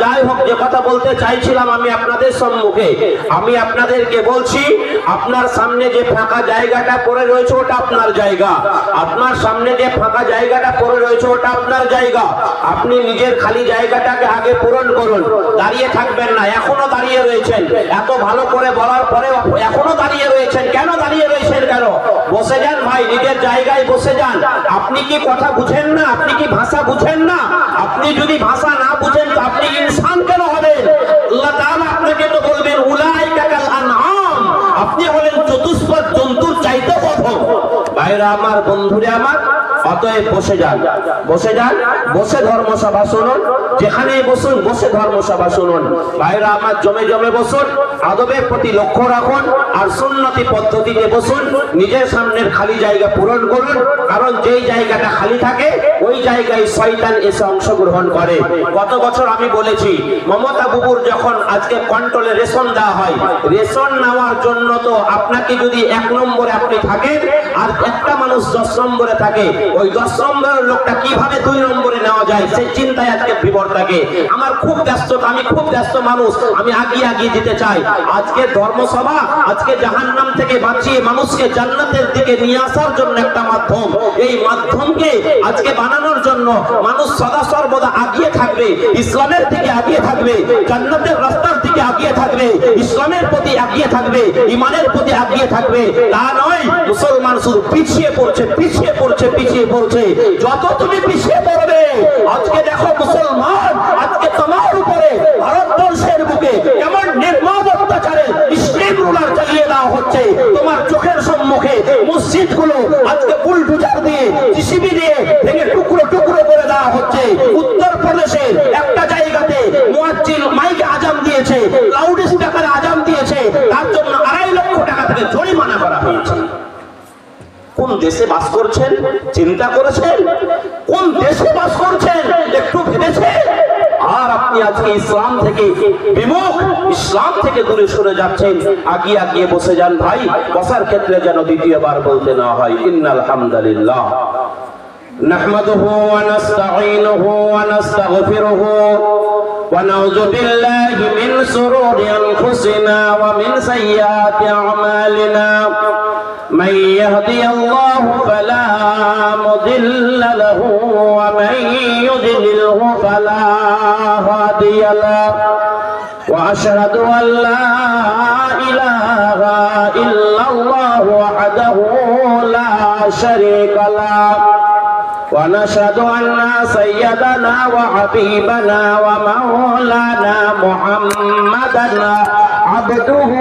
যাই হোক, যে কথা বলতে চাইছিলাম আমি আপনাদের সম্মুখে, আমি আপনাদেরকে বলছি, আপনার সামনে যে ফাঁকা জায়গাটা পড়ে রয়েছে ওটা আপনার জায়গা। আপনার সামনে যে ফাঁকা জায়গাটা পড়ে রয়েছে ওটা আপনার জায়গা। আপনি নিজের খালি জায়গাটাকে আগে পূরণ করুন। দাঁড়িয়ে থাকবেন না। এখনো দাঁড়িয়ে রয়েছেন, এত ভালো করে বলার পরে এখনো দাঁড়িয়ে রয়েছেন। কেন দাঁড়িয়ে রয়েছেন? কেন? বসে যান ভাই, নিজের জায়গায় বসে যান। আপনি কি কথা বুঝেন না? আপনি কি ভাষা বুঝেন না? আপনি যদি ভাষা না বুঝেন তো আপনি ইনসান কেন হবেন? আল্লাহ তাআলা আপনাকে তো বলবেন উলাইকা কাল আনআম, আপনি হলেন চতুষ্পদ জন্তুর চাইতে অধম। ভাইরা আমার, বন্ধুরা আমার, অতএব বসে যান, বসে যান, বসে ধর্মসভা শুনুন। যেখানেই বসুন বসে ধর্মসভা শুনুন। ভাইরা আমার, জমে জমে বসুন, আদবের প্রতি লক্ষ্য রাখুন, আর সুন্নতি পদ্ধতিতে বসুন। নিজের সামনের খালি জায়গা পূরণ করুন, কারণ যেই জায়গাটা খালি থাকে ওই জায়গায় শয়তান এসে অংশগ্রহণ করে। গত বছর আমি বলেছি, মমতা বুবুর যখন আজকে কন্ট্রোলে রেশন দেওয়া হয়, রেশন নেওয়ার জন্য তো আপনাকে যদি 1 নম্বরে আপনি থাকেন আর একটা মানুষ 10 নম্বরে থাকে, ওই 10 নম্বরের লোকটা কিভাবে 2 নম্বরে নেওয়া যায় সেই চিন্তায় আজকে বিবর থাকে। আমার খুব ব্যস্ততা, আমি খুব ব্যস্ত মানুষ, আমি আগিয়ে যেতে চাই। আজকে ধর্মসভা আজকে জাহান্নাম থেকে বাঁচিয়ে মানুষকে জান্নাতের দিকে নিয়ে আসার জন্য একটা মাধ্যম। এই মাধ্যমকে আজকে বানানোর জন্য মানুষ সদা সর্বদা আগিয়ে থাকবে, ইসলামের দিকে আগিয়ে থাকবে, জান্নাতের রাস্তার দিকে আগিয়ে থাকবে, ইসলামের প্রতি আগিয়ে থাকবে, ঈমানের প্রতি আগিয়ে থাকবে। তা নয় মুসলমান শুধু পিছিয়ে পড়ছে, পিছিয়ে পড়ছে, পিছিয়ে পড়ছে। যত তুমি পিছিয়ে পড়বে, আজকে দেখো মুসলমান, আজকে তোমার উপরে ভারতবর্ষের বুকে এমন নির্মম অত্যাচারে স্ট্রিম রুলার চালিয়ে দেওয়া হচ্ছে। তোমার চোখের সম্মুখে মসজিদগুলো আজকে বুলডোজার দিয়ে, জিসিবি দিয়ে ভেঙে টুকরো টুকরো করে দেওয়া হচ্ছে। উত্তরপ্রদেশের একটা জায়গাতে মুয়াজ্জিন মাইকে আজান দিয়েছে, লাউড স্পিকারে আজান দিয়েছে, তার জন্য 2.5 লক্ষ টাকা থেকে জরিমানা করা হয়েছে। কোন দেশে বাস করছেন? চিন্তা করেছেন? কোন দেশে বাস করছেন একটু ভেবেছেন? আর আপনি আজকে ইসলাম থেকে বিমুখ, ইসলাম থেকে দূরে সরে যাচ্ছেন। আগিয়ে বসে যান ভাই, বসার ক্ষেত্রে যেন দ্বিতীয়বার বলতে না হয় ইন্নাল হামদুলিল্লাহ নাহমাদুহু ওয়া নাস্তাঈনুহু ওয়া নাস্তাগফিরুহু ওয়া নাউযু বিল্লাহি মিন শুরুরি আনফুসিনা ওয়া মিন সাইয়্যাতি আ'মালিনা মান ইয়াহদিহিল্লাহু ফালা মুদিল্লা লাহু ওয়া মান ইউদ্লিলহু ফালা হাদিয়া লাহু ওয়া আশহাদু আল লা ইলাহা ইল্লাল্লাহু ওয়াহদাহু লা শারীকা লাহু ونشهد أن سيدنا وحبيبنا ومولانا محمدا عبده